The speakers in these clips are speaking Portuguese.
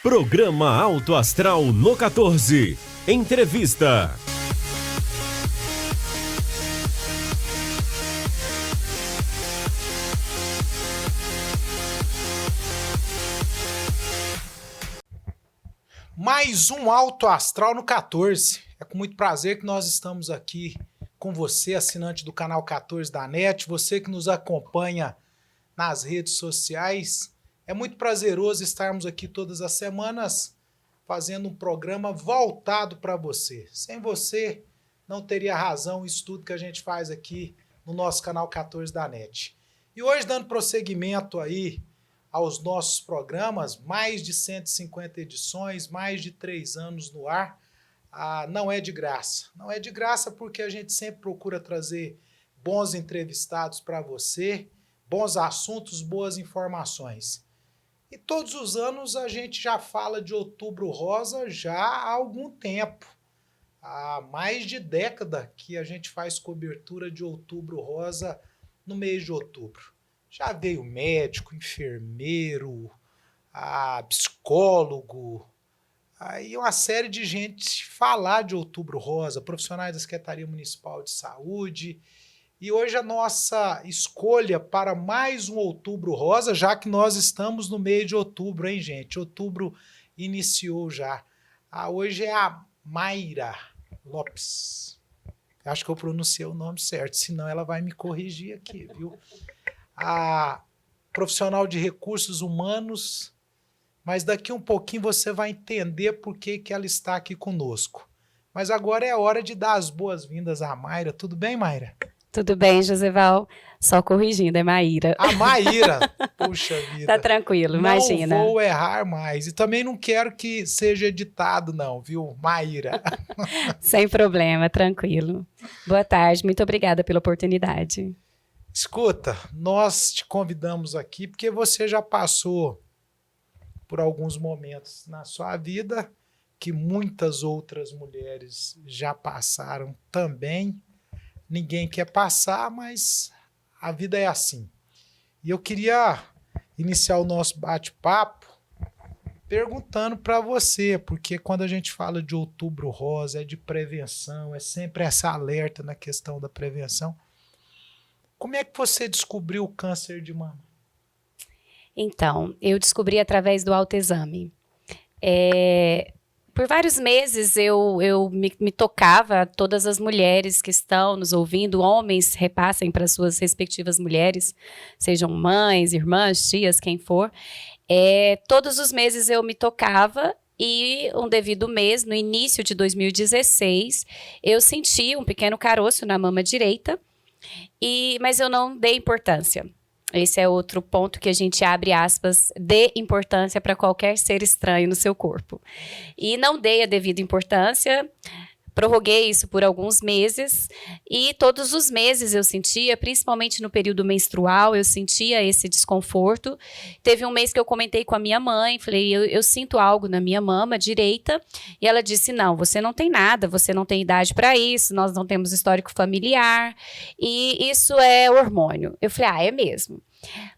Programa Alto Astral no 14. Entrevista. Mais um Alto Astral no 14. É com muito prazer que nós estamos aqui com você, assinante do canal 14 da NET, você que nos acompanha nas redes sociais. É muito prazeroso estarmos aqui todas as semanas fazendo um programa voltado para você. Sem você, não teria razão o estudo que a gente faz aqui no nosso canal 14 da NET. E hoje, dando prosseguimento aí aos nossos programas, mais de 150 edições, mais de 3 anos no ar, não é de graça. Não é de graça porque a gente sempre procura trazer bons entrevistados para você, bons assuntos, boas informações. E todos os anos a gente já fala de Outubro Rosa já há algum tempo. Há mais de década que a gente faz cobertura de Outubro Rosa no mês de outubro. Já veio médico, enfermeiro, psicólogo, aí uma série de gente falar de Outubro Rosa, profissionais da Secretaria Municipal de Saúde. E hoje a nossa escolha para mais um Outubro Rosa, já que nós estamos no mês de outubro, hein, gente? Outubro iniciou já. Hoje é a Mayra Lopes. Acho que eu pronunciei o nome certo, senão ela vai me corrigir aqui, viu? A profissional de recursos humanos, mas daqui um pouquinho você vai entender por que ela está aqui conosco. Mas agora é a hora de dar as boas-vindas à Mayra. Tudo bem, Mayra? Tudo bem, Josival. Só corrigindo, é Maíra. A Maíra! Puxa vida. Tá tranquilo, imagina. Não vou errar mais. E também não quero que seja editado, não, viu, Maíra? Sem problema, tranquilo. Boa tarde, muito obrigada pela oportunidade. Escuta, nós te convidamos aqui porque você já passou por alguns momentos na sua vida que muitas outras mulheres já passaram também. Ninguém quer passar, mas a vida é assim. E eu queria iniciar o nosso bate-papo perguntando para você, porque quando a gente fala de Outubro Rosa, é de prevenção, é sempre essa alerta na questão da prevenção. Como é que você descobriu o câncer de mama? Então, eu descobri através do autoexame. Por vários meses eu me tocava, todas as mulheres que estão nos ouvindo, homens repassem para suas respectivas mulheres, sejam mães, irmãs, tias, quem for. Todos os meses eu me tocava e um devido mês, no início de 2016, eu senti um pequeno caroço na mama direita, mas eu não dei importância. Esse é outro ponto que a gente abre aspas, dê importância para qualquer ser estranho no seu corpo. E não dei a devida importância, prorroguei isso por alguns meses e todos os meses eu sentia, principalmente no período menstrual, eu sentia esse desconforto. Teve um mês que eu comentei com a minha mãe, falei, eu sinto algo na minha mama direita, e ela disse, não, você não tem nada, você não tem idade para isso, nós não temos histórico familiar, e isso é hormônio. Eu falei, é mesmo.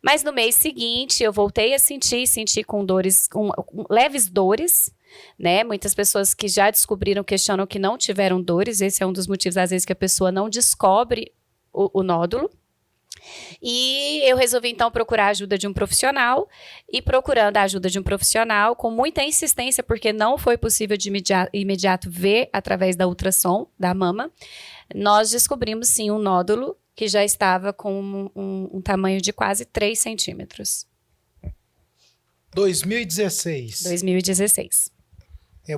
Mas no mês seguinte eu voltei a senti com dores, com leves dores, né? Muitas pessoas que já descobriram questionam que não tiveram dores. Esse é um dos motivos, às vezes, que a pessoa não descobre o nódulo. E eu resolvi, então, procurar a ajuda de um profissional. E procurando a ajuda de um profissional, com muita insistência, porque não foi possível de imediato ver através da ultrassom da mama, nós descobrimos, sim, um nódulo que já estava com um tamanho de quase 3 centímetros. 2016. 2016.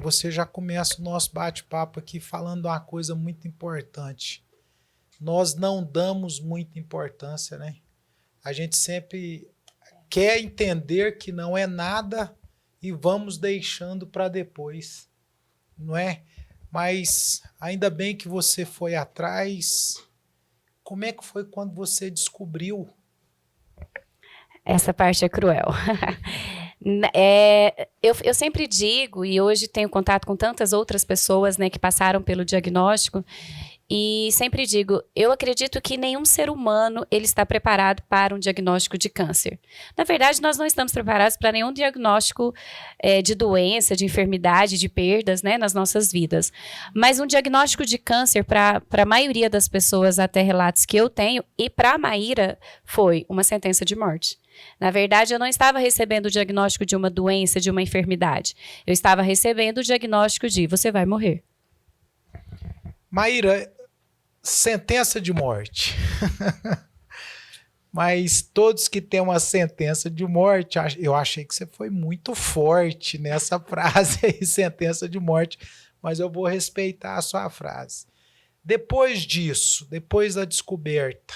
Você já começa o nosso bate-papo aqui falando uma coisa muito importante. Nós não damos muita importância, né? A gente sempre quer entender que não é nada e vamos deixando para depois, não é? Mas ainda bem que você foi atrás. Como é que foi quando você descobriu? Essa parte é cruel. Eu sempre digo, e hoje tenho contato com tantas outras pessoas, né, que passaram pelo diagnóstico, E sempre digo, eu acredito que nenhum ser humano ele está preparado para um diagnóstico de câncer. Na verdade, nós não estamos preparados para nenhum diagnóstico de doença, de enfermidade, de perdas, né, nas nossas vidas. Mas um diagnóstico de câncer, para a maioria das pessoas, até relatos que eu tenho, e para a Maíra, foi uma sentença de morte. Na verdade, eu não estava recebendo o diagnóstico de uma doença, de uma enfermidade. Eu estava recebendo o diagnóstico de você vai morrer. Maíra, sentença de morte. Mas todos que têm uma sentença de morte, eu achei que você foi muito forte nessa frase aí, sentença de morte, mas eu vou respeitar a sua frase. Depois disso, depois da descoberta,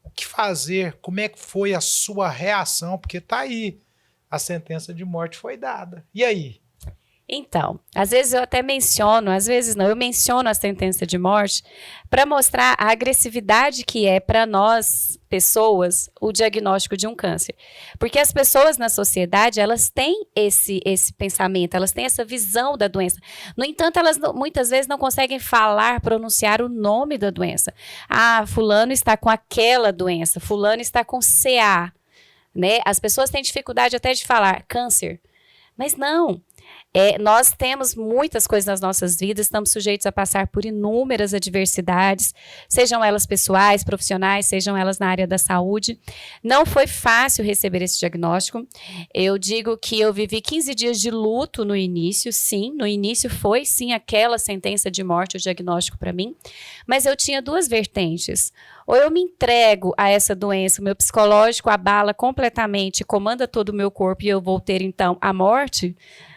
o que fazer? Como é que foi a sua reação? Porque tá aí, a sentença de morte foi dada. E aí? Então, às vezes eu até menciono, às vezes não, eu menciono a sentença de morte para mostrar a agressividade que é para nós, pessoas, o diagnóstico de um câncer. Porque as pessoas na sociedade, elas têm esse pensamento, elas têm essa visão da doença. No entanto, elas muitas vezes não conseguem falar, pronunciar o nome da doença. Ah, fulano está com aquela doença, fulano está com CA, né? As pessoas têm dificuldade até de falar câncer, mas não. Nós temos muitas coisas nas nossas vidas, estamos sujeitos a passar por inúmeras adversidades, sejam elas pessoais, profissionais, sejam elas na área da saúde. Não foi fácil receber esse diagnóstico. Eu digo que eu vivi 15 dias de luto no início, sim. No início foi, sim, aquela sentença de morte, o diagnóstico para mim. Mas eu tinha duas vertentes. Ou eu me entrego a essa doença, o meu psicológico abala completamente, comanda todo o meu corpo e eu vou ter, então, a morte.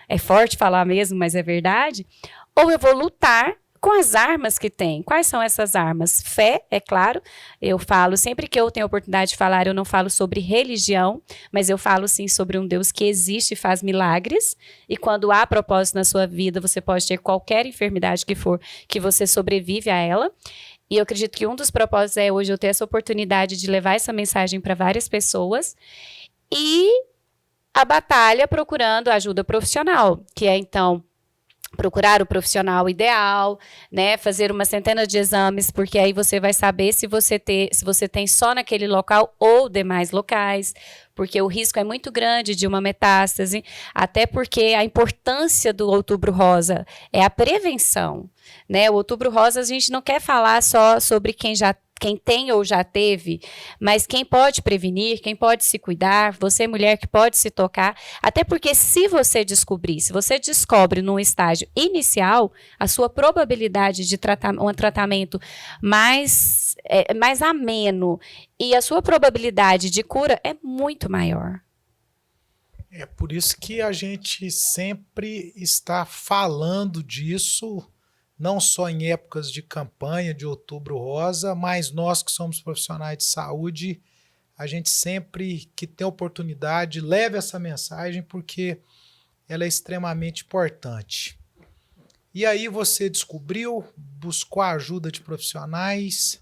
É forte falar mesmo, mas é verdade. Ou eu vou lutar com as armas que tem. Quais são essas armas? Fé, é claro. Eu falo, sempre que eu tenho a oportunidade de falar, eu não falo sobre religião, mas eu falo sim sobre um Deus que existe e faz milagres. E quando há propósito na sua vida, você pode ter qualquer enfermidade que for, que você sobrevive a ela. E eu acredito que um dos propósitos é hoje eu ter essa oportunidade de levar essa mensagem para várias pessoas. E a batalha procurando ajuda profissional, que é, então, procurar o profissional ideal, né, fazer uma centena de exames, porque aí você vai saber se você tem só naquele local ou demais locais, porque o risco é muito grande de uma metástase, até porque a importância do Outubro Rosa é a prevenção, né? O Outubro Rosa a gente não quer falar só sobre quem tem ou já teve, mas quem pode prevenir, quem pode se cuidar, você mulher que pode se tocar, até porque se você descobre num estágio inicial, a sua probabilidade de um tratamento mais ameno e a sua probabilidade de cura é muito maior. É por isso que a gente sempre está falando disso, não só em épocas de campanha de Outubro Rosa, mas nós que somos profissionais de saúde, a gente sempre que tem oportunidade, leva essa mensagem porque ela é extremamente importante. E aí você descobriu, buscou a ajuda de profissionais,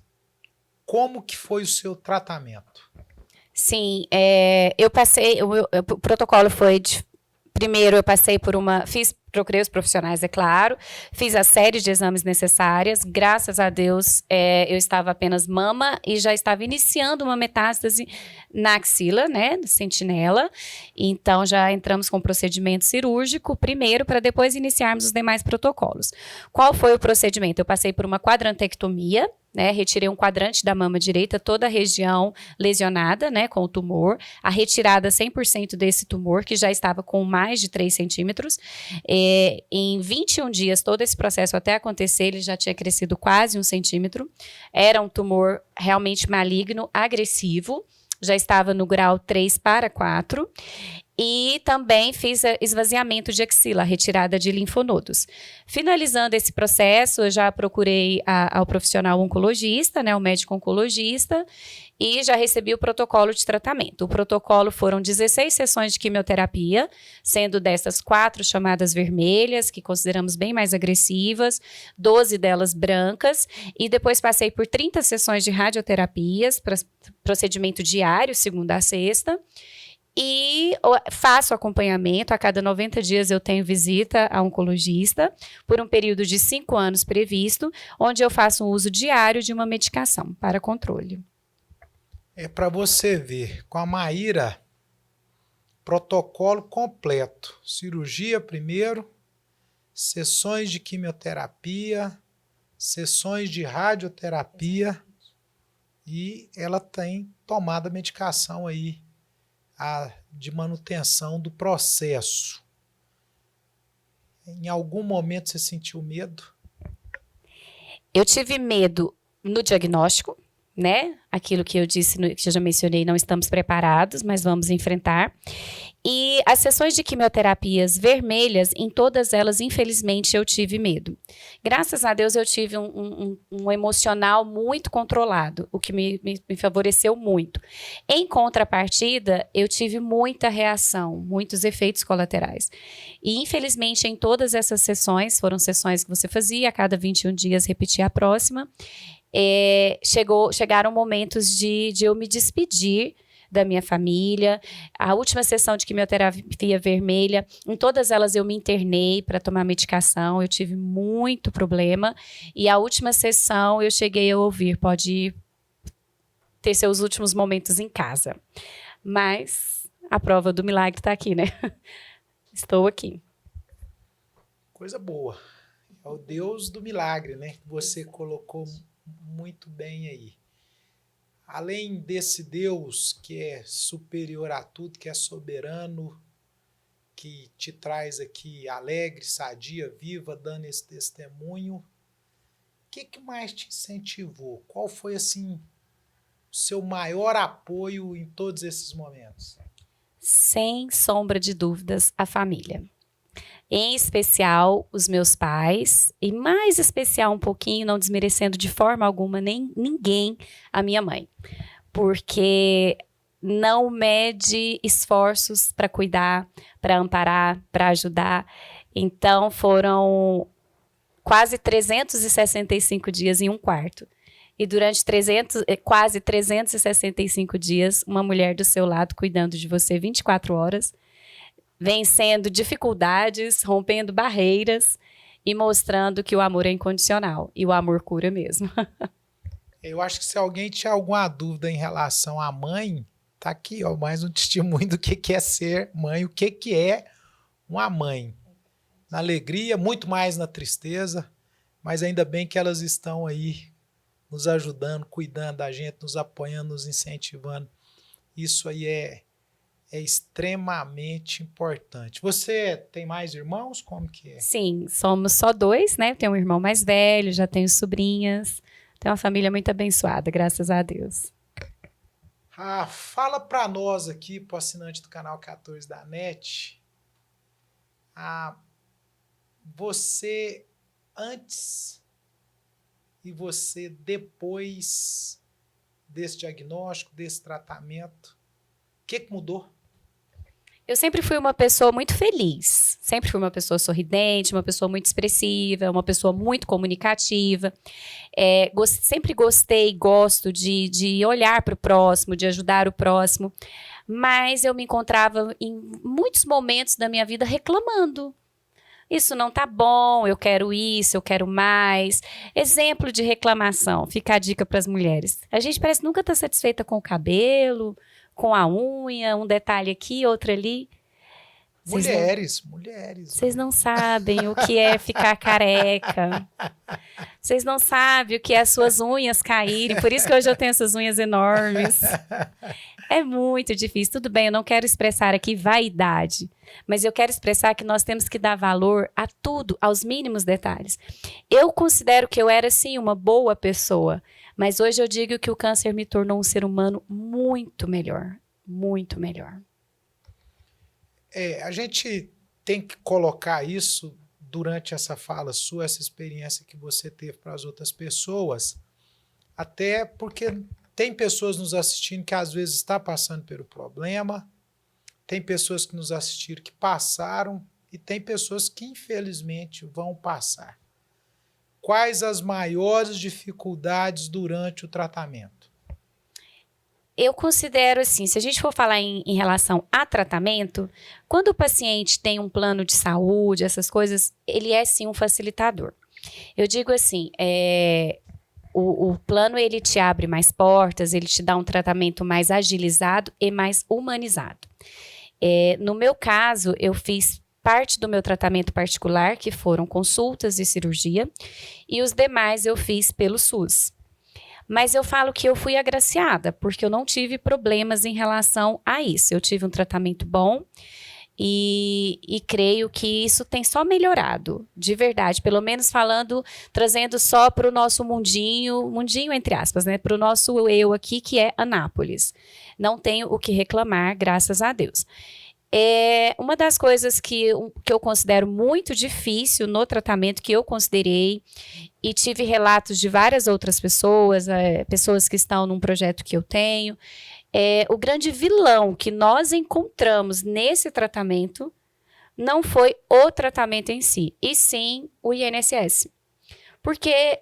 como que foi o seu tratamento? Sim, eu passei, o protocolo foi primeiro eu passei por procurei os profissionais, é claro, fiz a série de exames necessárias, graças a Deus eu estava apenas mama e já estava iniciando uma metástase na axila, né, sentinela, então já entramos com o procedimento cirúrgico primeiro para depois iniciarmos os demais protocolos. Qual foi o procedimento? Eu passei por uma quadrantectomia, né, retirei um quadrante da mama direita, toda a região lesionada, né, com o tumor, a retirada 100% desse tumor, que já estava com mais de 3 centímetros. Em 21 dias, todo esse processo até acontecer, ele já tinha crescido quase 1 centímetro. Era um tumor realmente maligno, agressivo, já estava no grau 3 para 4. E também fiz esvaziamento de axila, retirada de linfonodos. Finalizando esse processo, eu já procurei ao profissional oncologista, né, o médico oncologista, e já recebi o protocolo de tratamento. O protocolo foram 16 sessões de quimioterapia, sendo dessas 4 chamadas vermelhas, que consideramos bem mais agressivas, 12 delas brancas, e depois passei por 30 sessões de radioterapias, procedimento diário, segunda a sexta. E faço acompanhamento, a cada 90 dias eu tenho visita a oncologista, por um período de 5 anos previsto, onde eu faço um uso diário de uma medicação para controle. É para você ver, com a Maíra, protocolo completo. Cirurgia primeiro, sessões de quimioterapia, sessões de radioterapia e ela tem tomado a medicação aí de manutenção do processo. Em algum momento você sentiu medo? Eu tive medo no diagnóstico, né? Aquilo que eu disse, que eu já mencionei, não estamos preparados, mas vamos enfrentar. E as sessões de quimioterapias vermelhas, em todas elas, infelizmente, eu tive medo. Graças a Deus, eu tive um emocional muito controlado, o que me favoreceu muito. Em contrapartida, eu tive muita reação, muitos efeitos colaterais. E, infelizmente, em todas essas sessões, foram sessões que você fazia, a cada 21 dias repetia a próxima, chegaram momentos de eu me despedir da minha família. A última sessão de quimioterapia vermelha, em todas elas eu me internei para tomar medicação, eu tive muito problema. E a última sessão eu cheguei a ouvir, pode ter seus últimos momentos em casa. Mas a prova do milagre está aqui, né? Estou aqui. Coisa boa. É o Deus do milagre, né? Você colocou muito bem aí. Além desse Deus que é superior a tudo, que é soberano, que te traz aqui alegre, sadia, viva, dando esse testemunho, o que mais te incentivou? Qual foi, assim, o seu maior apoio em todos esses momentos? Sem sombra de dúvidas, a família. Em especial, os meus pais, e mais especial um pouquinho, não desmerecendo de forma alguma nem ninguém, a minha mãe. Porque não mede esforços para cuidar, para amparar, para ajudar. Então, foram quase 365 dias em um quarto. E durante quase 365 dias, uma mulher do seu lado cuidando de você 24 horas, vencendo dificuldades, rompendo barreiras e mostrando que o amor é incondicional. E o amor cura mesmo. Eu acho que se alguém tinha alguma dúvida em relação à mãe, tá aqui, ó, mais um testemunho do que é ser mãe, o que é uma mãe. Na alegria, muito mais na tristeza, mas ainda bem que elas estão aí nos ajudando, cuidando da gente, nos apoiando, nos incentivando. Isso aí é extremamente importante. Você tem mais irmãos? Como que é? Sim, somos só 2, né? Eu tenho um irmão mais velho, já tenho sobrinhas. Tenho uma família muito abençoada, graças a Deus. Fala para nós aqui, pro assinante do canal 14 da NET, você antes e você depois desse diagnóstico, desse tratamento, o que mudou? Eu sempre fui uma pessoa muito feliz, sempre fui uma pessoa sorridente, uma pessoa muito expressiva, uma pessoa muito comunicativa. Sempre gostei e gosto de olhar para o próximo, de ajudar o próximo, mas eu me encontrava em muitos momentos da minha vida reclamando. Isso não tá bom, eu quero isso, eu quero mais. Exemplo de reclamação, fica a dica para as mulheres. A gente parece nunca estar satisfeita com o cabelo, com a unha, um detalhe aqui, outro ali. Mulheres. Vocês não sabem o que é ficar careca. Vocês não sabem o que é as suas unhas caírem. Por isso que hoje eu tenho essas unhas enormes. É muito difícil. Tudo bem, eu não quero expressar aqui vaidade, mas eu quero expressar que nós temos que dar valor a tudo, aos mínimos detalhes. Eu considero que eu era, sim, uma boa pessoa, mas hoje eu digo que o câncer me tornou um ser humano muito melhor. Muito melhor. A gente tem que colocar isso durante essa fala sua, essa experiência que você teve para as outras pessoas, até porque tem pessoas nos assistindo que às vezes está passando pelo problema, tem pessoas que nos assistiram que passaram e tem pessoas que infelizmente vão passar. Quais as maiores dificuldades durante o tratamento? Eu considero assim, se a gente for falar em relação a tratamento, quando o paciente tem um plano de saúde, essas coisas, ele é sim um facilitador. Eu digo assim, o plano ele te abre mais portas, ele te dá um tratamento mais agilizado e mais humanizado. No meu caso, eu fiz parte do meu tratamento particular, que foram consultas e cirurgia, e os demais eu fiz pelo SUS. Mas eu falo que eu fui agraciada, porque eu não tive problemas em relação a isso. Eu tive um tratamento bom e creio que isso tem só melhorado, de verdade. Pelo menos falando, trazendo só para o nosso mundinho entre aspas, né? Para o nosso eu aqui, que é Anápolis. Não tenho o que reclamar, graças a Deus. Uma das coisas que eu considero muito difícil no tratamento, que eu considerei, e tive relatos de várias outras pessoas, pessoas que estão num projeto que eu tenho, o grande vilão que nós encontramos nesse tratamento não foi o tratamento em si, e sim o INSS. Porque,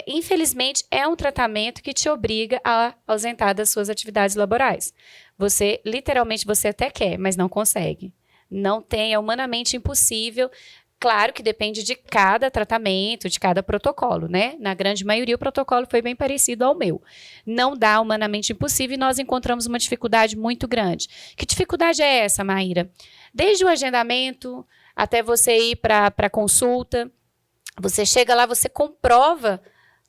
infelizmente, é um tratamento que te obriga a ausentar das suas atividades laborais. Você, literalmente, você até quer, mas não consegue. Não tem, é humanamente impossível. Claro que depende de cada tratamento, de cada protocolo, né? Na grande maioria, o protocolo foi bem parecido ao meu. Não dá, humanamente impossível, e nós encontramos uma dificuldade muito grande. Que dificuldade é essa, Maíra? Desde o agendamento até você ir para a consulta, você chega lá, você comprova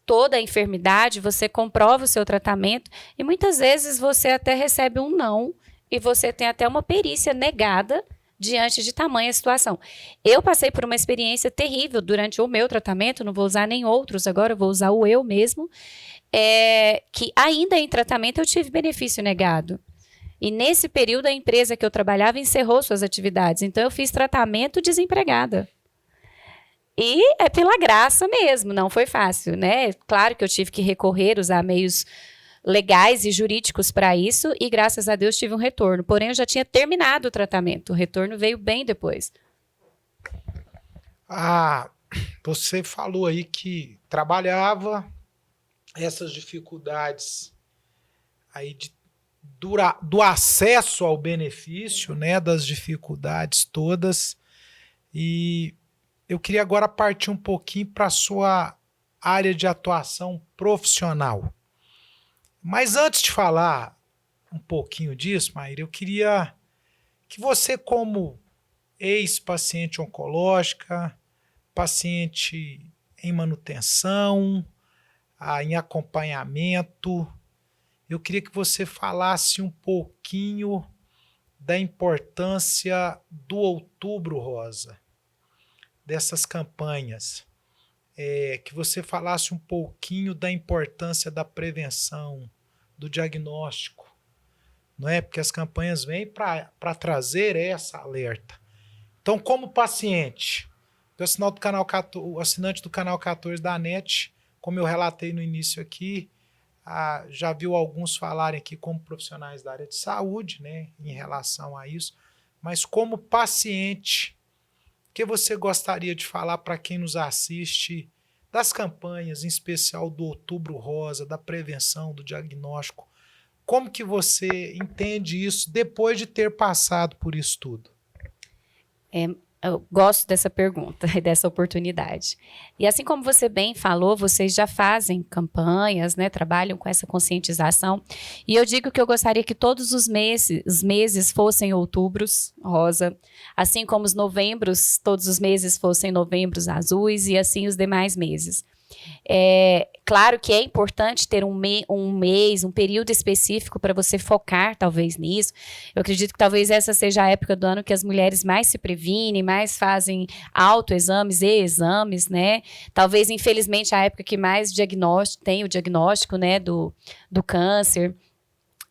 toda a enfermidade, você comprova o seu tratamento e muitas vezes você até recebe um não e você tem até uma perícia negada diante de tamanha situação. Eu passei por uma experiência terrível durante o meu tratamento, não vou usar nem outros agora, eu vou usar o eu mesmo, que ainda em tratamento eu tive benefício negado. E nesse período a empresa que eu trabalhava encerrou suas atividades, então eu fiz tratamento desempregada. E é pela graça mesmo, não foi fácil, né? Claro que eu tive que recorrer, usar meios legais e jurídicos para isso, e graças a Deus tive um retorno. Porém, eu já tinha terminado o tratamento, o retorno veio bem depois. Você falou aí que trabalhava essas dificuldades aí do acesso ao benefício, né? Das dificuldades todas. E eu queria agora partir um pouquinho para a sua área de atuação profissional. Mas antes de falar um pouquinho disso, Maíra, eu queria que você, como ex-paciente oncológica, paciente em manutenção, em acompanhamento, eu queria que você falasse um pouquinho da importância do Outubro Rosa, dessas campanhas, que você falasse um pouquinho da importância da prevenção, do diagnóstico, não é? Porque as campanhas vêm para trazer essa alerta. Então, como paciente, o assinante do canal 14 da NET, como eu relatei no início aqui, já viu alguns falarem aqui como profissionais da área de saúde, né, em relação a isso, mas como paciente, o que você gostaria de falar para quem nos assiste das campanhas, em especial do Outubro Rosa, da prevenção, do diagnóstico? Como que você entende isso depois de ter passado por isso tudo? Eu gosto dessa pergunta e dessa oportunidade. E assim como você bem falou, vocês já fazem campanhas, né, trabalham com essa conscientização. E eu digo que eu gostaria que todos os meses fossem outubros rosa, assim como os novembros, todos os meses fossem novembros azuis e assim os demais meses. Claro que é importante ter um mês, um período específico para você focar talvez nisso. Eu acredito que talvez essa seja a época do ano que as mulheres mais se previnem, mais fazem autoexames e exames, né? Talvez, infelizmente, a época que mais tem o diagnóstico, né, do câncer.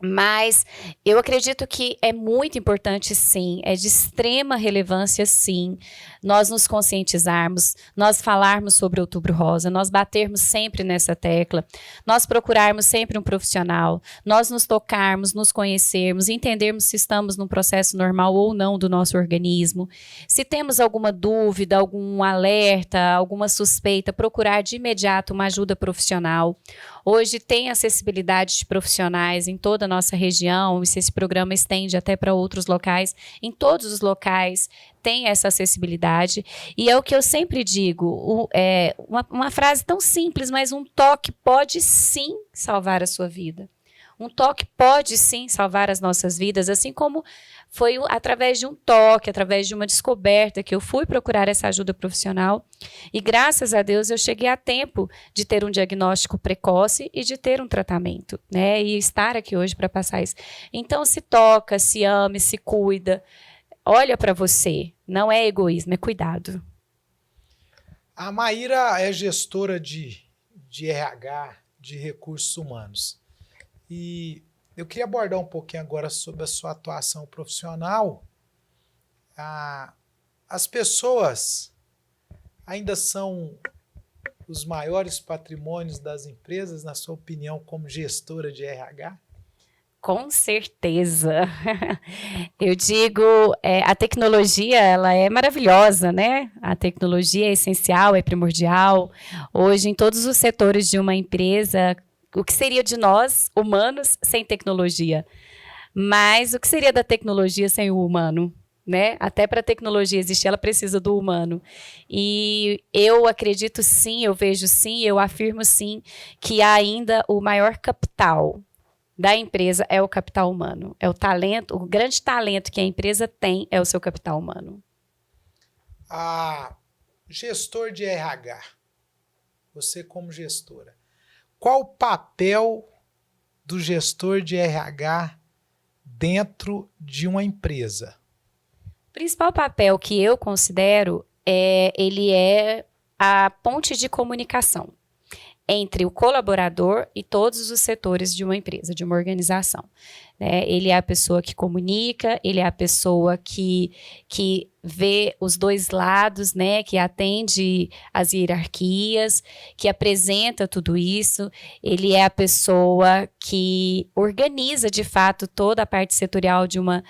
Mas eu acredito que é muito importante, sim, é de extrema relevância, sim, nós nos conscientizarmos, nós falarmos sobre o Outubro Rosa, nós batermos sempre nessa tecla, nós procurarmos sempre um profissional, nós nos tocarmos, nos conhecermos, entendermos se estamos num processo normal ou não do nosso organismo. Se temos alguma dúvida, algum alerta, alguma suspeita, procurar de imediato uma ajuda profissional. Hoje tem acessibilidade de profissionais em toda a nossa região, e se esse programa estende até para outros locais, em todos os locais tem essa acessibilidade. E é o que eu sempre digo, uma frase tão simples, mas um toque pode sim salvar a sua vida. Um toque pode sim salvar as nossas vidas, assim como foi através de um toque, através de uma descoberta que eu fui procurar essa ajuda profissional e graças a Deus eu cheguei a tempo de ter um diagnóstico precoce e de ter um tratamento, né? E estar aqui hoje para passar isso. Então se toca, se ame, se cuida, olha para você, não é egoísmo, é cuidado. A Maíra é gestora de RH, de recursos humanos. E eu queria abordar um pouquinho agora sobre a sua atuação profissional. As pessoas ainda são os maiores patrimônios das empresas, na sua opinião, como gestora de RH? Com certeza. Eu digo, a tecnologia, ela é maravilhosa, né? A tecnologia é essencial, é primordial. Hoje, em todos os setores de uma empresa, o que seria de nós, humanos, sem tecnologia? Mas o que seria da tecnologia sem o humano? Né? Até para a tecnologia existir, ela precisa do humano. E eu acredito sim, eu vejo sim, eu afirmo sim, que ainda o maior capital da empresa é o capital humano. É o talento, o grande talento que a empresa tem é o seu capital humano. Gestor de RH, você como gestora, qual o papel do gestor de RH dentro de uma empresa? O principal papel que eu considero ele é a ponte de comunicação entre o colaborador e todos os setores de uma empresa, de uma organização. Né? Ele é a pessoa que comunica, ele é a pessoa que vê os dois lados, né? Que atende as hierarquias, que apresenta tudo isso. Ele é a pessoa que organiza, de fato, toda a parte setorial de uma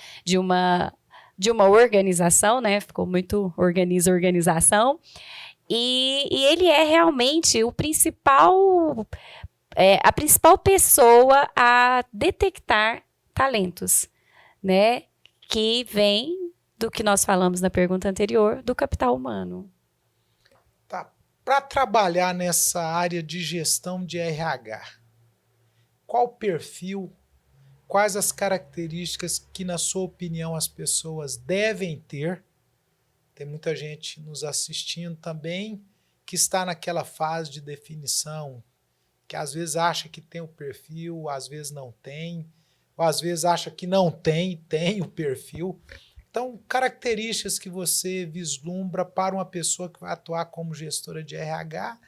organização, né? Ficou muito organização. E ele é realmente a principal pessoa a detectar talentos, né? Que vem do que nós falamos na pergunta anterior, do capital humano. Tá. Para trabalhar nessa área de gestão de RH, qual o perfil, quais as características que, na sua opinião, as pessoas devem ter? Tem muita gente nos assistindo também que está naquela fase de definição, que às vezes acha que tem o perfil, às vezes não tem, ou às vezes acha que não tem o perfil. Então, características que você vislumbra para uma pessoa que vai atuar como gestora de RH,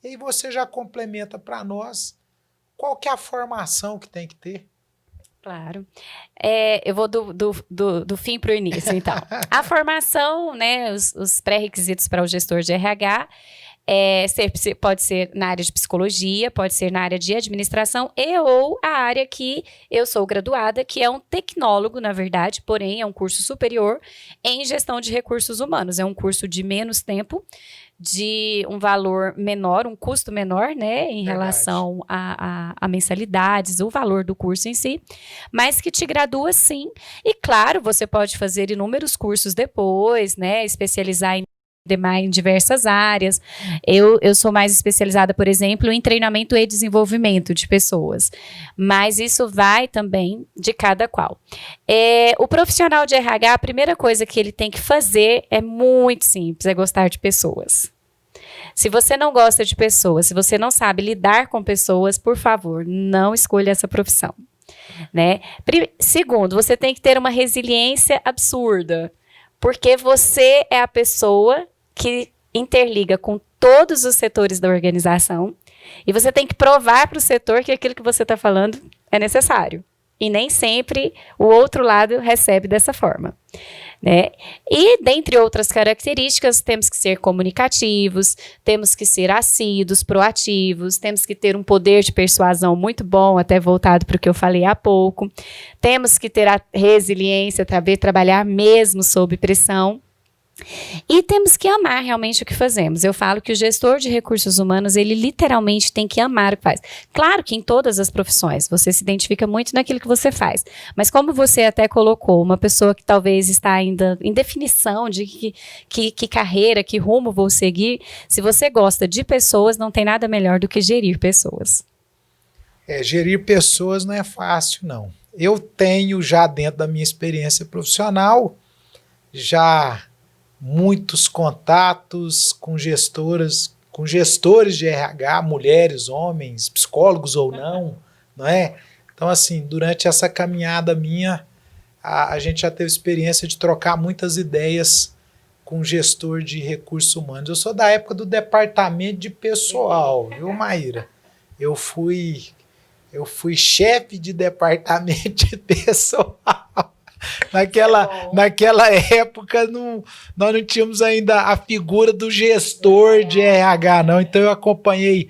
e aí você já complementa para nós qual que é a formação que tem que ter. Claro. Eu vou do fim para o início, então. A formação, né, os pré-requisitos para o gestor de RH pode ser na área de psicologia, pode ser na área de administração ou a área que eu sou graduada, que é um tecnólogo, na verdade, porém é um curso superior em gestão de recursos humanos. É um curso de menos tempo, de um valor menor, um custo menor, né, em relação a mensalidades, o valor do curso em si, mas que te gradua sim. E claro, você pode fazer inúmeros cursos depois, né, especializar em diversas áreas. Eu sou mais especializada, por exemplo, em treinamento e desenvolvimento de pessoas, mas isso vai também de cada qual. O profissional de RH, a primeira coisa que ele tem que fazer é muito simples, é gostar de pessoas. Se você não gosta de pessoas, se você não sabe lidar com pessoas, por favor, não escolha essa profissão. Né? Segundo, você tem que ter uma resiliência absurda, porque você é a pessoa que interliga com todos os setores da organização e você tem que provar para o setor que aquilo que você está falando é necessário. E nem sempre o outro lado recebe dessa forma. Né? E, dentre outras características, temos que ser comunicativos, temos que ser assíduos, proativos, temos que ter um poder de persuasão muito bom, até voltado para o que eu falei há pouco. Temos que ter a resiliência, trabalhar mesmo sob pressão. E temos que amar realmente o que fazemos. Eu falo que o gestor de recursos humanos, ele literalmente tem que amar o que faz. Claro que em todas as profissões, você se identifica muito naquilo que você faz. Mas como você até colocou, uma pessoa que talvez está ainda em definição de que carreira, que rumo vou seguir, se você gosta de pessoas, não tem nada melhor do que gerir pessoas. Gerir pessoas não é fácil, não. Eu tenho já dentro da minha experiência profissional, já muitos contatos com gestores de RH, mulheres, homens, psicólogos ou não, não é? Então, assim, durante essa caminhada minha, a gente já teve experiência de trocar muitas ideias com gestor de recursos humanos. Eu sou da época do departamento de pessoal, viu, Maíra? Eu fui chefe de departamento de pessoal. Naquela época, nós não tínhamos ainda a figura do gestor de RH, não. Então, eu acompanhei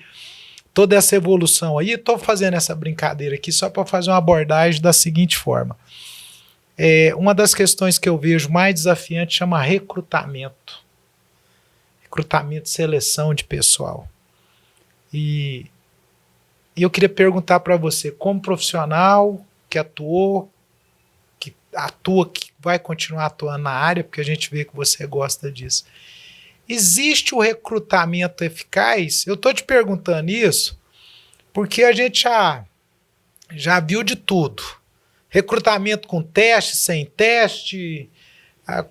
toda essa evolução aí. Estou fazendo essa brincadeira aqui só para fazer uma abordagem da seguinte forma. Uma das questões que eu vejo mais desafiante chama recrutamento. Recrutamento e seleção de pessoal. E eu queria perguntar para você, como profissional que atua, que vai continuar atuando na área, porque a gente vê que você gosta disso. Existe o recrutamento eficaz? Eu estou te perguntando isso porque a gente já viu de tudo. Recrutamento com teste, sem teste,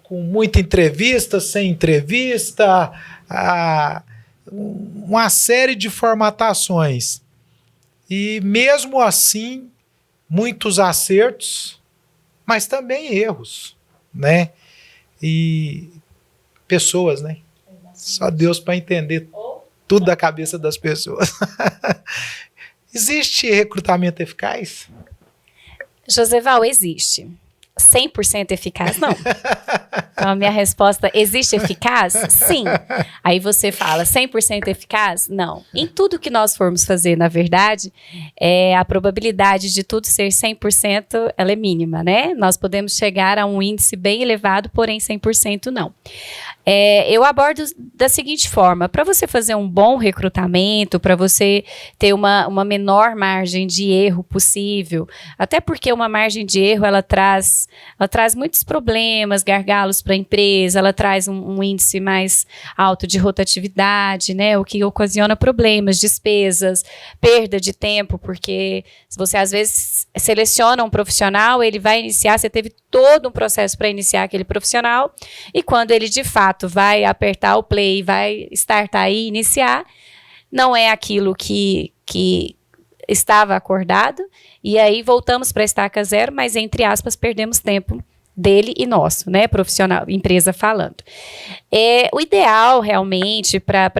com muita entrevista, sem entrevista, uma série de formatações. E mesmo assim, muitos acertos, mas também erros, né? E pessoas, né? Só Deus para entender tudo da cabeça das pessoas. Existe recrutamento eficaz? Joseval, existe. 100% eficaz, não. Então, a minha resposta, existe eficaz? Sim. Aí você fala, 100% eficaz? Não. Em tudo que nós formos fazer, na verdade, a probabilidade de tudo ser 100%, ela é mínima, né? Nós podemos chegar a um índice bem elevado, porém 100% não. Eu abordo da seguinte forma, para você fazer um bom recrutamento, para você ter uma menor margem de erro possível, até porque uma margem de erro, ela traz muitos problemas, gargalos para a empresa, ela traz um índice mais alto de rotatividade, né, o que ocasiona problemas, despesas, perda de tempo, porque se você às vezes seleciona um profissional, ele vai iniciar, você teve todo um processo para iniciar aquele profissional, e quando ele de fato vai apertar o play, vai startar e iniciar, não é aquilo que estava acordado, e aí voltamos para a estaca zero, mas entre aspas perdemos tempo dele e nosso, né, profissional, empresa falando. O ideal realmente para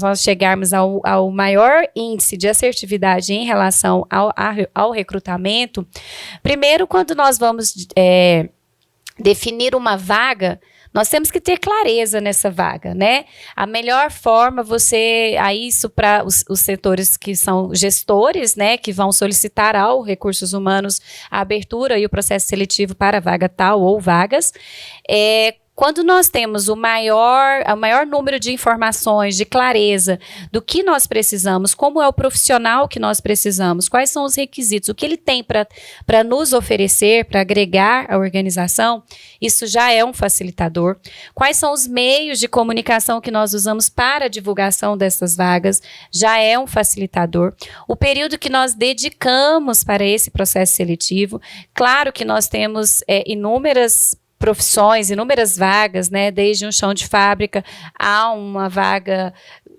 nós chegarmos ao maior índice de assertividade em relação ao recrutamento, primeiro quando nós vamos definir uma vaga, nós temos que ter clareza nessa vaga, né? A melhor forma isso para os setores que são gestores, né, que vão solicitar ao Recursos Humanos a abertura e o processo seletivo para vaga tal ou vagas, quando nós temos o maior número de informações, de clareza do que nós precisamos, como é o profissional que nós precisamos, quais são os requisitos, o que ele tem para nos oferecer, para agregar à organização, isso já é um facilitador. Quais são os meios de comunicação que nós usamos para a divulgação dessas vagas, já é um facilitador. O período que nós dedicamos para esse processo seletivo, claro que nós temos inúmeras profissões, inúmeras vagas, né, desde um chão de fábrica a uma vaga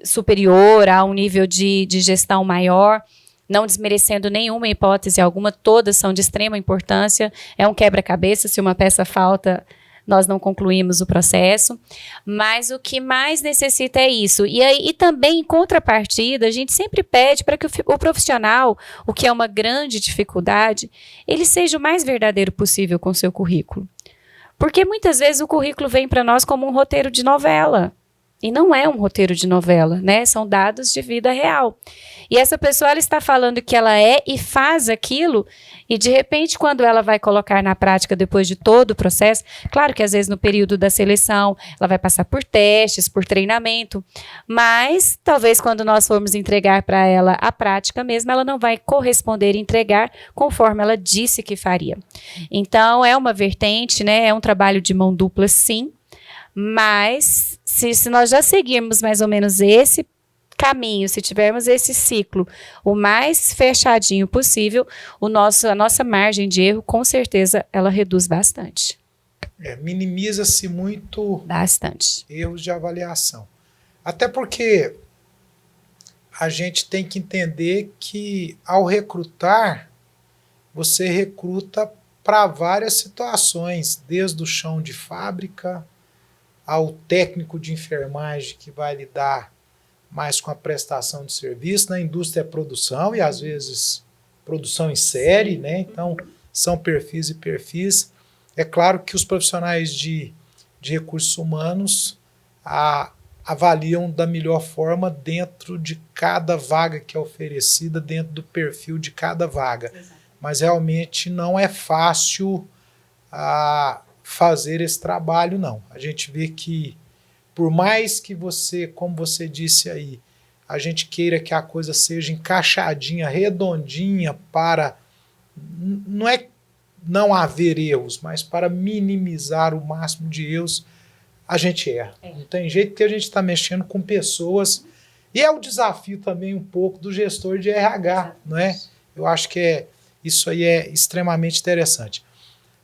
superior, a um nível de gestão maior, não desmerecendo nenhuma hipótese alguma, todas são de extrema importância, é um quebra-cabeça, se uma peça falta, nós não concluímos o processo, mas o que mais necessita é isso. E também, em contrapartida, a gente sempre pede para que o profissional, o que é uma grande dificuldade, ele seja o mais verdadeiro possível com o seu currículo. Porque muitas vezes o currículo vem para nós como um roteiro de novela. E não é um roteiro de novela, né? São dados de vida real. E essa pessoa, ela está falando que ela é e faz aquilo, e de repente, quando ela vai colocar na prática depois de todo o processo, claro que às vezes no período da seleção, ela vai passar por testes, por treinamento, mas talvez quando nós formos entregar para ela a prática mesmo, ela não vai corresponder e entregar conforme ela disse que faria. Então, é uma vertente, né? É um trabalho de mão dupla, sim, mas se nós já seguirmos mais ou menos esse caminho, se tivermos esse ciclo o mais fechadinho possível, a nossa margem de erro, com certeza, ela reduz bastante. Minimiza-se muito Bastante. erros de avaliação. Até porque a gente tem que entender que, ao recrutar, você recruta para várias situações, desde o chão de fábrica ao técnico de enfermagem que vai lidar mais com a prestação de serviço. Na indústria é produção e às vezes produção em série, né? Então são perfis e perfis. É claro que os profissionais de recursos humanos avaliam da melhor forma dentro de cada vaga que é oferecida, dentro do perfil de cada vaga. Exato. Mas realmente não é fácil fazer esse trabalho, não. A gente vê que, por mais que você, como você disse aí, a gente queira que a coisa seja encaixadinha, redondinha, para não é não haver erros, mas para minimizar o máximo de erros, a gente erra. Não tem jeito, porque a gente está mexendo com pessoas, e é o desafio também um pouco do gestor de RH, não é? Eu acho que isso aí é extremamente interessante.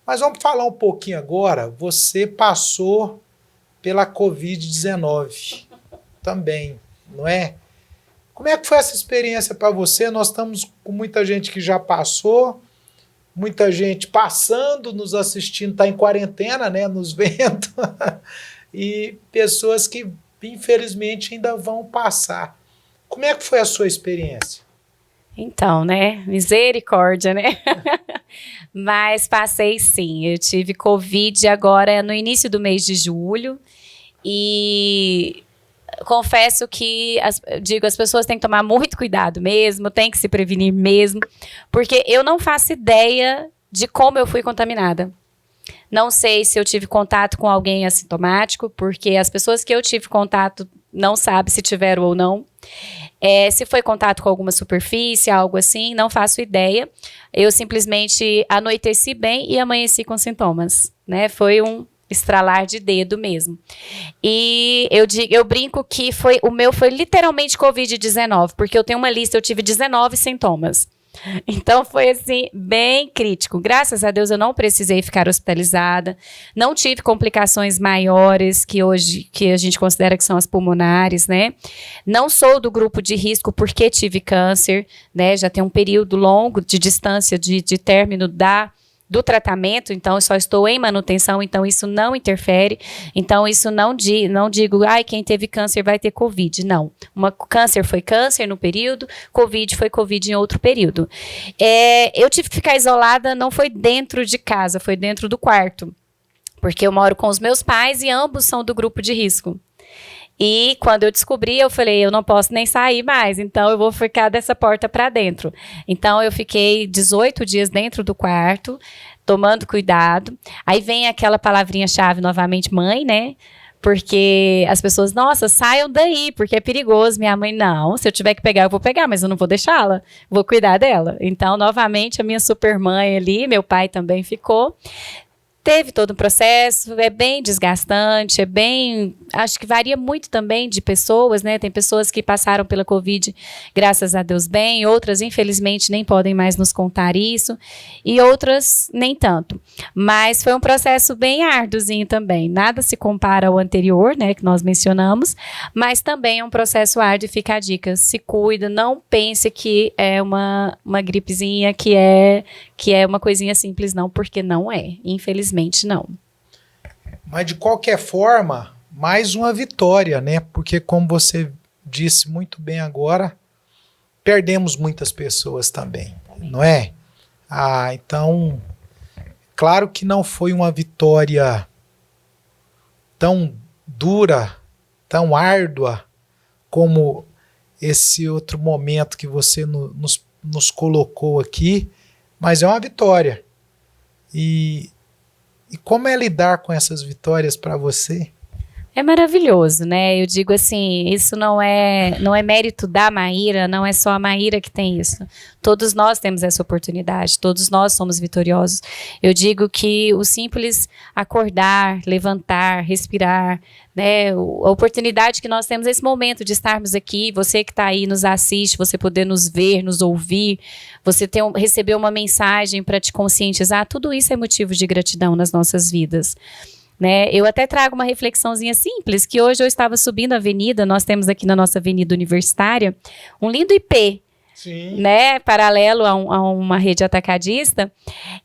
Mas vamos falar um pouquinho agora. Você passou pela Covid-19 também, não é? Como é que foi essa experiência para você? Nós estamos com muita gente que já passou, muita gente passando, nos assistindo, está em quarentena, né, nos vendo, e pessoas que, infelizmente, ainda vão passar. Como é que foi a sua experiência? Então, né? Misericórdia, né? Mas passei sim. Eu tive Covid agora no início do mês de julho e confesso que as pessoas têm que tomar muito cuidado mesmo, têm que se prevenir mesmo, porque eu não faço ideia de como eu fui contaminada. Não sei se eu tive contato com alguém assintomático, porque as pessoas que eu tive contato não sabem se tiveram ou não. Se foi contato com alguma superfície, algo assim, não faço ideia. Eu simplesmente anoiteci bem e amanheci com sintomas, né? Foi um estralar de dedo mesmo. E eu brinco que o meu foi literalmente Covid-19, porque eu tenho uma lista, eu tive 19 sintomas. Então foi assim, bem crítico. Graças a Deus eu não precisei ficar hospitalizada, não tive complicações maiores que a gente considera que são as pulmonares, né? Não sou do grupo de risco porque tive câncer, né? Já tem um período longo de distância de término do tratamento, então eu só estou em manutenção, então isso não interfere, então isso não digo, quem teve câncer vai ter Covid, não. Câncer foi câncer no período, Covid foi Covid em outro período. Eu tive que ficar isolada, não foi dentro de casa, foi dentro do quarto, porque eu moro com os meus pais e ambos são do grupo de risco. E quando eu descobri, eu falei, eu não posso nem sair mais, então eu vou ficar dessa porta para dentro. Então eu fiquei 18 dias dentro do quarto, tomando cuidado. Aí vem aquela palavrinha-chave novamente, mãe, né? Porque as pessoas, nossa, saiam daí, porque é perigoso. Minha mãe, não, se eu tiver que pegar, eu vou pegar, mas eu não vou deixá-la, vou cuidar dela. Então, novamente, a minha super mãe ali, meu pai também ficou. Teve todo um processo, é bem desgastante, acho que varia muito também de pessoas, né? Tem pessoas que passaram pela Covid, graças a Deus bem, outras infelizmente nem podem mais nos contar isso, e outras nem tanto. Mas foi um processo bem árduozinho também, nada se compara ao anterior, né, que nós mencionamos, mas também é um processo árduo, e fica a dica, se cuida, não pense que é uma gripezinha, que é uma coisinha simples, não, porque não é, infelizmente não. Mas de qualquer forma, mais uma vitória, né? Porque como você disse muito bem agora, perdemos muitas pessoas também, não é? Então, claro que não foi uma vitória tão dura tão árdua como esse outro momento que você nos colocou aqui, mas é uma vitória. E como é lidar com essas vitórias para você? É maravilhoso, né? Eu digo assim, isso não é mérito da Maíra, não é só a Maíra que tem isso. Todos nós temos essa oportunidade, todos nós somos vitoriosos. Eu digo que o simples acordar, levantar, respirar, né? A oportunidade que nós temos esse momento de estarmos aqui, você que está aí nos assiste, você poder nos ver, nos ouvir, você receber uma mensagem para te conscientizar, tudo isso é motivo de gratidão nas nossas vidas. Né? Eu até trago uma reflexãozinha simples, que hoje eu estava subindo a avenida, nós temos aqui na nossa avenida universitária um lindo IP, Sim. né? Paralelo a uma rede atacadista,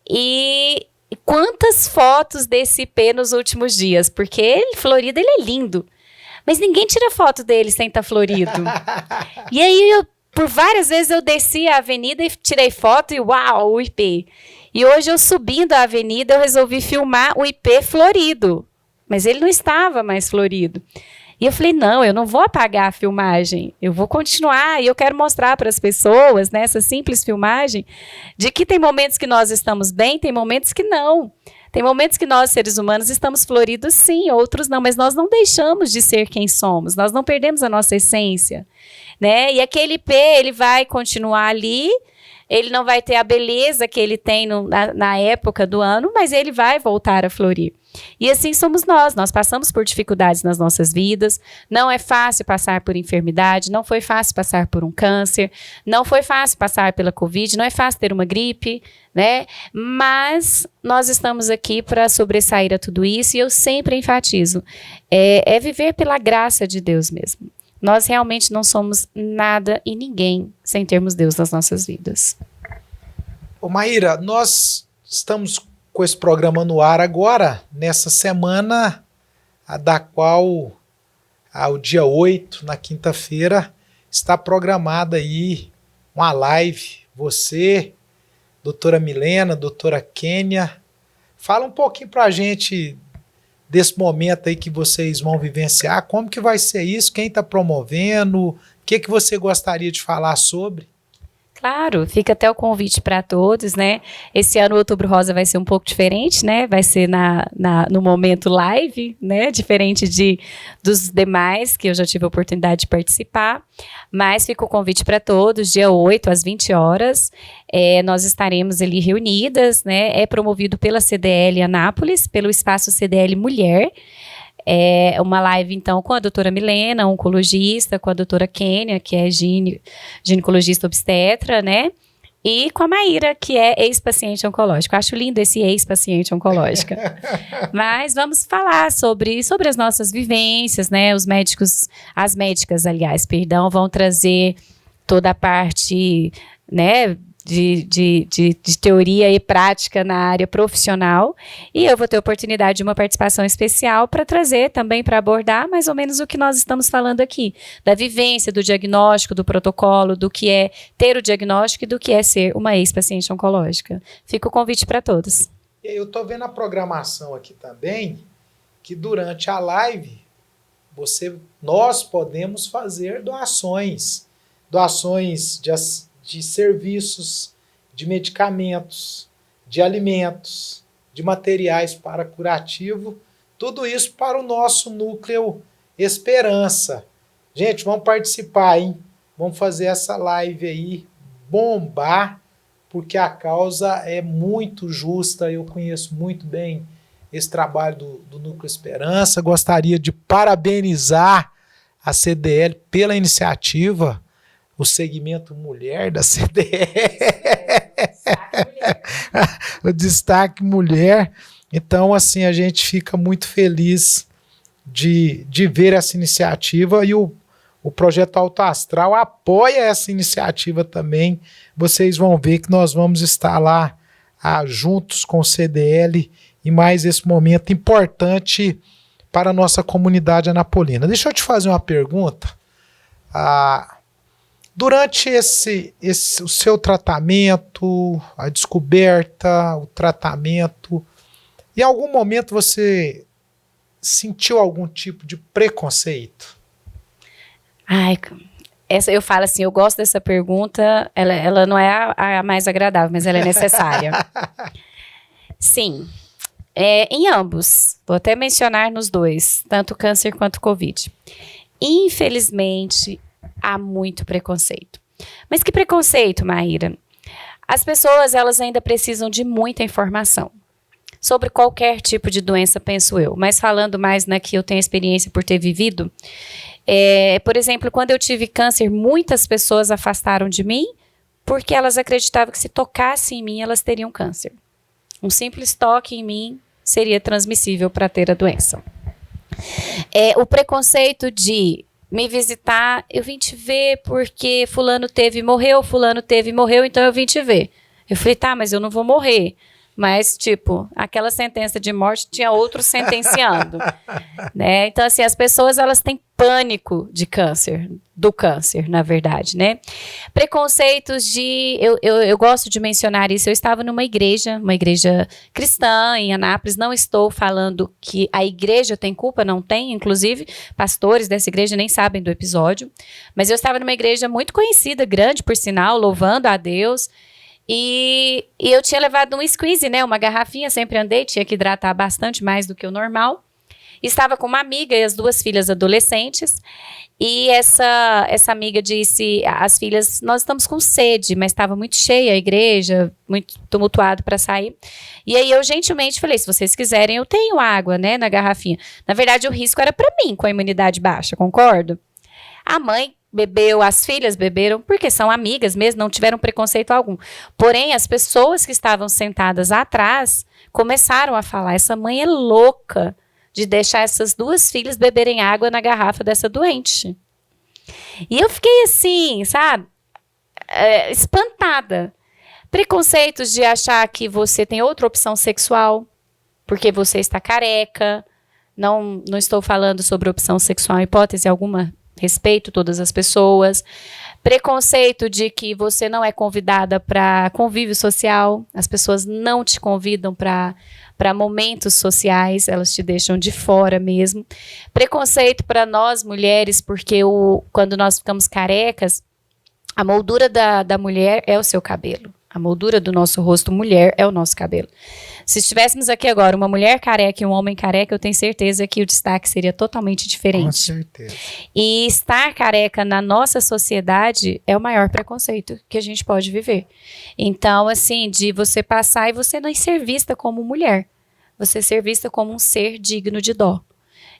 e quantas fotos desse IP nos últimos dias, porque Florida ele é lindo, mas ninguém tira foto dele sem estar florido. E aí por várias vezes eu desci a avenida e tirei foto e uau, o IP. E hoje eu subindo a avenida, eu resolvi filmar o IP florido. Mas ele não estava mais florido. E eu falei, não, eu não vou apagar a filmagem. Eu vou continuar e eu quero mostrar para as pessoas, nessa simples filmagem, de que tem momentos que nós estamos bem, tem momentos que não. Tem momentos que nós, seres humanos, estamos floridos sim, outros não. Mas nós não deixamos de ser quem somos. Nós não perdemos a nossa essência. Né? E aquele IP, ele vai continuar ali. Ele não vai ter a beleza que ele tem na época do ano, mas ele vai voltar a florir. E assim somos nós passamos por dificuldades nas nossas vidas, não é fácil passar por enfermidade, não foi fácil passar por um câncer, não foi fácil passar pela Covid, não é fácil ter uma gripe, né? Mas nós estamos aqui para sobressair a tudo isso e eu sempre enfatizo, é viver pela graça de Deus mesmo. Nós realmente não somos nada e ninguém sem termos Deus nas nossas vidas. Ô Maíra, nós estamos com esse programa no ar agora, nessa semana, da qual, ao dia 8, na quinta-feira, está programada aí uma live. Você, doutora Milena, doutora Kênia, fala um pouquinho pra gente desse momento aí que vocês vão vivenciar, como que vai ser isso, quem está promovendo, o que você gostaria de falar sobre? Claro, fica até o convite para todos, né? Esse ano o Outubro Rosa vai ser um pouco diferente, né? Vai ser no momento live, né? Diferente dos demais, que eu já tive a oportunidade de participar. Mas fica o convite para todos, dia 8, às 20 horas. Nós estaremos ali reunidas, né? É promovido pela CDL Anápolis, pelo Espaço CDL Mulher. É uma live, então, com a doutora Milena, oncologista, com a doutora Kênia, que é ginecologista obstetra, né? E com a Maíra, que é ex-paciente oncológico. Acho lindo esse ex-paciente oncológica. Mas vamos falar sobre as nossas vivências, né? As médicas, aliás, vão trazer toda a parte, né? De teoria e prática na área profissional, e eu vou ter oportunidade de uma participação especial para trazer também, para abordar mais ou menos o que nós estamos falando aqui, da vivência, do diagnóstico, do protocolo, do que é ter o diagnóstico e do que é ser uma ex-paciente oncológica. Fica o convite para todos. Eu estou vendo a programação aqui também, que durante a live, nós podemos fazer doações de serviços, de medicamentos, de alimentos, de materiais para curativo, tudo isso para o nosso núcleo Esperança. Gente, vamos participar, hein? Vamos fazer essa live aí bombar, porque a causa é muito justa, eu conheço muito bem esse trabalho do Núcleo Esperança, gostaria de parabenizar a CDL pela iniciativa, o segmento mulher da CDL, o destaque mulher. Então, assim, a gente fica muito feliz de ver essa iniciativa, e o Projeto Alto Astral apoia essa iniciativa também. Vocês vão ver que nós vamos estar lá juntos com o CDL em mais esse momento importante para a nossa comunidade anapolina. Deixa eu te fazer uma pergunta. Durante o seu tratamento, a descoberta, o tratamento, em algum momento você sentiu algum tipo de preconceito? Ai, eu falo assim, eu gosto dessa pergunta, ela não é a mais agradável, mas ela é necessária. Sim, em ambos, vou até mencionar nos dois, tanto câncer quanto Covid. Infelizmente, há muito preconceito. Mas que preconceito, Maíra? As pessoas, elas ainda precisam de muita informação sobre qualquer tipo de doença, penso eu. Mas falando mais na que eu tenho experiência por ter vivido, por exemplo, quando eu tive câncer, muitas pessoas afastaram de mim porque elas acreditavam que se tocassem em mim, elas teriam câncer. Um simples toque em mim seria transmissível para ter a doença. O preconceito de me visitar, eu vim te ver porque fulano teve e morreu, então eu vim te ver. Eu falei, tá, mas eu não vou morrer. Mas, tipo, aquela sentença de morte tinha outro sentenciando, né? Então, assim, as pessoas, elas têm pânico de câncer, do câncer, na verdade, né? Preconceitos de... Eu gosto de mencionar isso. Eu estava numa igreja, uma igreja cristã em Anápolis. Não estou falando que a igreja tem culpa, não tem. Inclusive, pastores dessa igreja nem sabem do episódio. Mas eu estava numa igreja muito conhecida, grande, por sinal, louvando a Deus. E eu tinha levado um squeeze, né? Uma garrafinha, sempre andei, tinha que hidratar bastante mais do que o normal. Estava com uma amiga e as duas filhas adolescentes. E essa amiga disse, as filhas, nós estamos com sede, mas estava muito cheia a igreja, muito tumultuado para sair. E aí eu gentilmente falei, se vocês quiserem, eu tenho água, né, na garrafinha. Na verdade, o risco era para mim, com a imunidade baixa, concordo? A mãe bebeu, as filhas beberam, porque são amigas mesmo, não tiveram preconceito algum. Porém, as pessoas que estavam sentadas atrás começaram a falar, essa mãe é louca de deixar essas duas filhas beberem água na garrafa dessa doente. E eu fiquei assim, sabe, espantada. Preconceitos de achar que você tem outra opção sexual, porque você está careca. Não estou falando sobre opção sexual em hipótese alguma, respeito todas as pessoas. Preconceito de que você não é convidada para convívio social. As pessoas não te convidam para momentos sociais, elas te deixam de fora mesmo. Preconceito para nós mulheres, porque quando nós ficamos carecas, a moldura da mulher é o seu cabelo. A moldura do nosso rosto mulher é o nosso cabelo. Se estivéssemos aqui agora uma mulher careca e um homem careca, eu tenho certeza que o destaque seria totalmente diferente. Com certeza. E estar careca na nossa sociedade é o maior preconceito que a gente pode viver. Então, assim, de você passar e você não ser vista como mulher. Você ser vista como um ser digno de dó.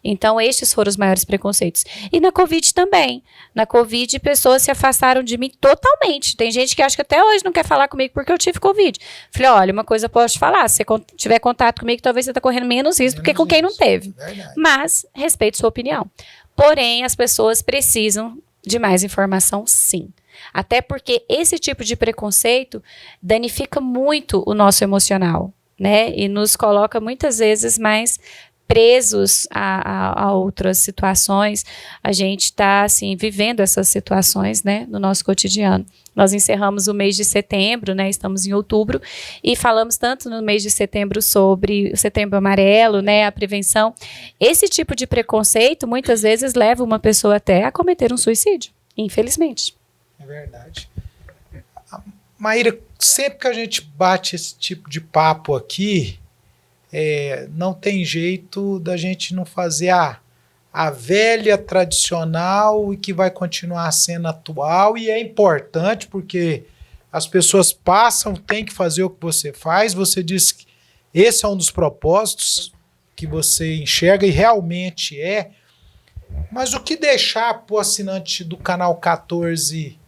Então, estes foram os maiores preconceitos. E na Covid também. Na Covid, pessoas se afastaram de mim totalmente. Tem gente que acha que até hoje não quer falar comigo porque eu tive Covid. Falei, olha, uma coisa eu posso te falar. Se você tiver contato comigo, talvez você está correndo menos risco do que com quem não teve. Verdade. Mas, respeito sua opinião. Porém, as pessoas precisam de mais informação, sim. Até porque esse tipo de preconceito danifica muito o nosso emocional, né? E nos coloca muitas vezes mais presos a outras situações. A gente está, assim, vivendo essas situações, né, no nosso cotidiano. Nós encerramos o mês de setembro, né, estamos em outubro, e falamos tanto no mês de setembro sobre o Setembro Amarelo, né, a prevenção. Esse tipo de preconceito, muitas vezes, leva uma pessoa até a cometer um suicídio, infelizmente. É verdade. Maíra, sempre que a gente bate esse tipo de papo aqui, não tem jeito da gente não fazer a velha tradicional e que vai continuar sendo atual, e é importante porque as pessoas passam, tem que fazer o que você faz. Você disse que esse é um dos propósitos que você enxerga e realmente é, mas o que deixar para o assinante do canal 14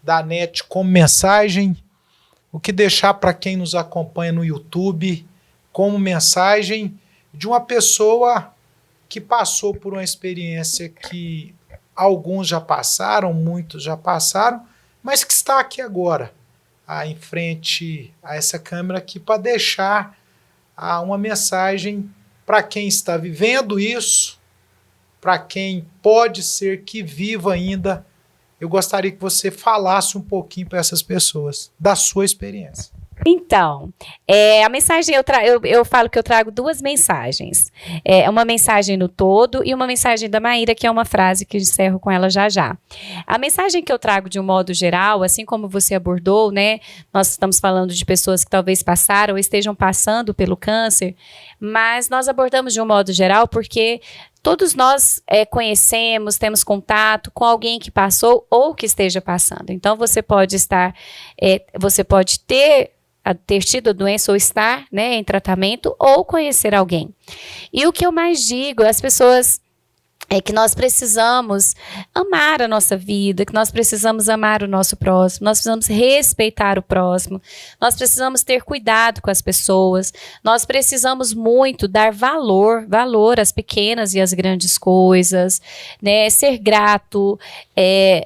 da NET como mensagem, o que deixar para quem nos acompanha no YouTube como mensagem de uma pessoa que passou por uma experiência que alguns já passaram, muitos já passaram, mas que está aqui agora, em frente a essa câmera aqui, para deixar uma mensagem para quem está vivendo isso, para quem pode ser que viva ainda. Eu gostaria que você falasse um pouquinho para essas pessoas da sua experiência. Então, a mensagem, eu falo que eu trago duas mensagens. Uma mensagem no todo e uma mensagem da Maíra, que é uma frase que eu encerro com ela já já. A mensagem que eu trago de um modo geral, assim como você abordou, né? Nós estamos falando de pessoas que talvez passaram ou estejam passando pelo câncer, mas nós abordamos de um modo geral porque todos nós conhecemos, temos contato com alguém que passou ou que esteja passando. Então, você pode ter tido a doença ou estar, né, em tratamento ou conhecer alguém. E o que eu mais digo, as pessoas é que nós precisamos amar a nossa vida, que nós precisamos amar o nosso próximo, nós precisamos respeitar o próximo, nós precisamos ter cuidado com as pessoas, nós precisamos muito dar valor às pequenas e às grandes coisas, né? Ser grato.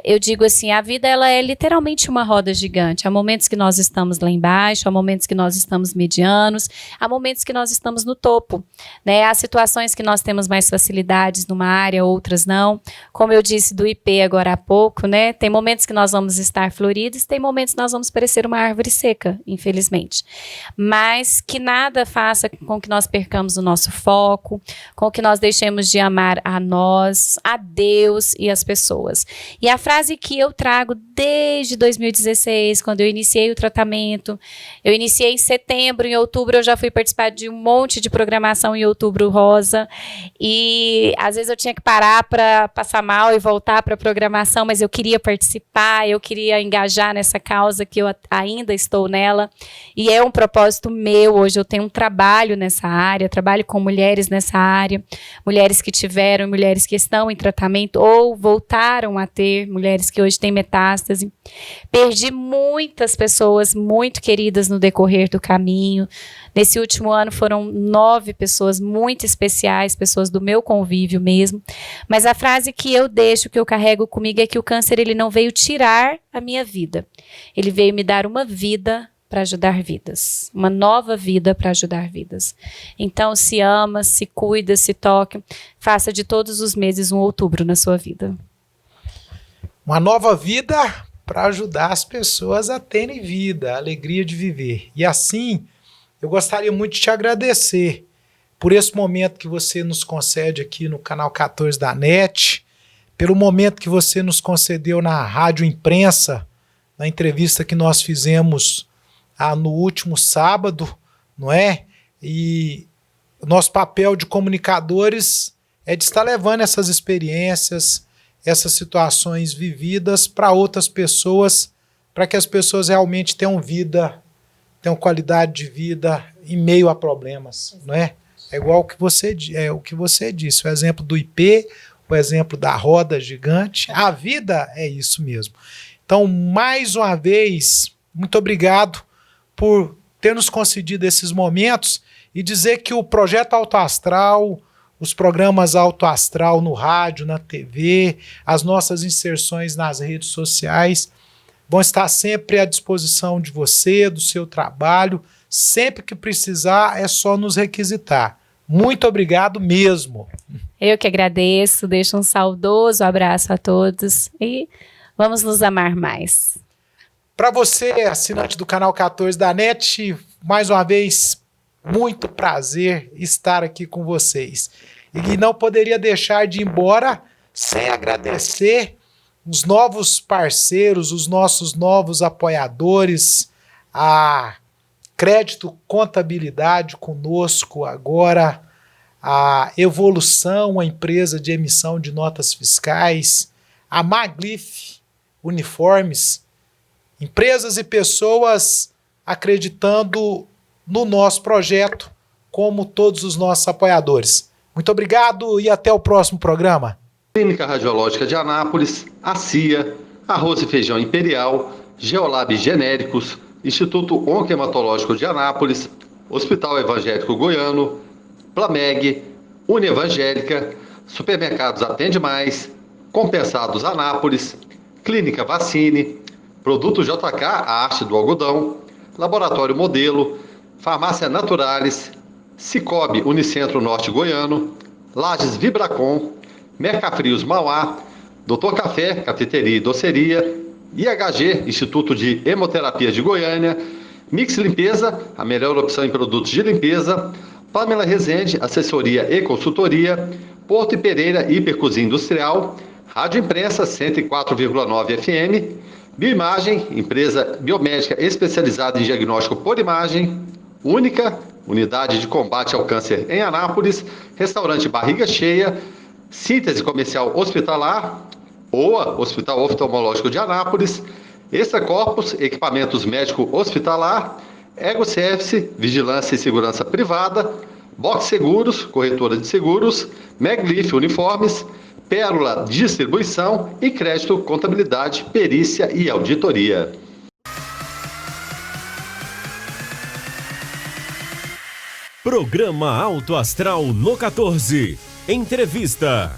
Eu digo assim, a vida ela é literalmente uma roda gigante. Há momentos que nós estamos lá embaixo, há momentos que nós estamos medianos, há momentos que nós estamos no topo, né? Há situações que nós temos mais facilidades numa área, outras não. Como eu disse do IP agora há pouco, né? Tem momentos que nós vamos estar floridos, tem momentos que nós vamos parecer uma árvore seca, infelizmente. Mas que nada faça com que nós percamos o nosso foco, com que nós deixemos de amar a nós, a Deus e as pessoas. E a frase que eu trago desde 2016, quando eu iniciei o tratamento, eu iniciei em setembro, em outubro eu já fui participar de um monte de programação em Outubro Rosa, e às vezes eu tinha que parar para passar mal e voltar para a programação, mas eu queria participar, eu queria engajar nessa causa que eu ainda estou nela, e é um propósito meu. Hoje eu tenho um trabalho nessa área, trabalho com mulheres nessa área, mulheres que tiveram, mulheres que estão em tratamento ou voltaram a ter, mulheres que hoje têm metástase. Perdi muitas pessoas muito queridas no decorrer do caminho. Nesse último ano foram 9 pessoas muito especiais, pessoas do meu convívio mesmo. Mas a frase que eu deixo, que eu carrego comigo, é que o câncer ele não veio tirar a minha vida. Ele veio me dar uma vida para ajudar vidas. Uma nova vida para ajudar vidas. Então, se ama, se cuida, se toque. Faça de todos os meses um outubro na sua vida. Uma nova vida para ajudar as pessoas a terem vida, a alegria de viver. E assim, eu gostaria muito de te agradecer por esse momento que você nos concede aqui no canal 14 da NET, pelo momento que você nos concedeu na Rádio Imprensa, na entrevista que nós fizemos no último sábado, não é? E o nosso papel de comunicadores é de estar levando essas experiências, essas situações vividas para outras pessoas, para que as pessoas realmente tenham vida, tenham qualidade de vida em meio a problemas, não é? É igual o que você disse, o exemplo do IP, o exemplo da roda gigante. A vida é isso mesmo. Então, mais uma vez, muito obrigado por ter nos concedido esses momentos e dizer que o Projeto Alto Astral, os programas Alto Astral no rádio, na TV, as nossas inserções nas redes sociais vão estar sempre à disposição de você, do seu trabalho. Sempre que precisar, é só nos requisitar. Muito obrigado mesmo. Eu que agradeço, deixo um saudoso abraço a todos e vamos nos amar mais. Para você, assinante do canal 14 da NET, mais uma vez, muito prazer estar aqui com vocês. E não poderia deixar de ir embora sem agradecer os novos parceiros, os nossos novos apoiadores, a Crédito Contabilidade conosco agora, a Evolução, a empresa de emissão de notas fiscais, a Maglif Uniformes, empresas e pessoas acreditando no nosso projeto, como todos os nossos apoiadores. Muito obrigado e até o próximo programa. Clínica Radiológica de Anápolis, a CIA, Arroz e Feijão Imperial, Geolab Genéricos, Instituto Oncohematológico de Anápolis, Hospital Evangélico Goiano, Plameg, Unievangélica, Supermercados Atende Mais, Compensados Anápolis, Clínica Vacine, Produto JK, a arte do algodão, Laboratório Modelo, Farmácia Naturalis, Cicobi Unicentro Norte Goiano, Lages Vibracom, Mercafrios Mauá, Doutor Café, Cafeteria e Doceria, IHG, Instituto de Hemoterapia de Goiânia, Mix Limpeza, a melhor opção em produtos de limpeza. Pamela Rezende, assessoria e consultoria. Porto e Pereira, hipercozinha industrial. Rádio Imprensa 104,9 FM. Bioimagem, empresa biomédica especializada em diagnóstico por imagem. Única, unidade de combate ao câncer em Anápolis. Restaurante Barriga Cheia. Síntese Comercial Hospitalar. OA, Hospital Oftalmológico de Anápolis. Extra Corpus, equipamentos médico hospitalar. Ego Service, vigilância e segurança privada. Box Seguros, corretora de seguros. Meglif Uniformes. Pérola Distribuição e Crédito, Contabilidade, Perícia e Auditoria. Programa Alto Astral no 14. Entrevista.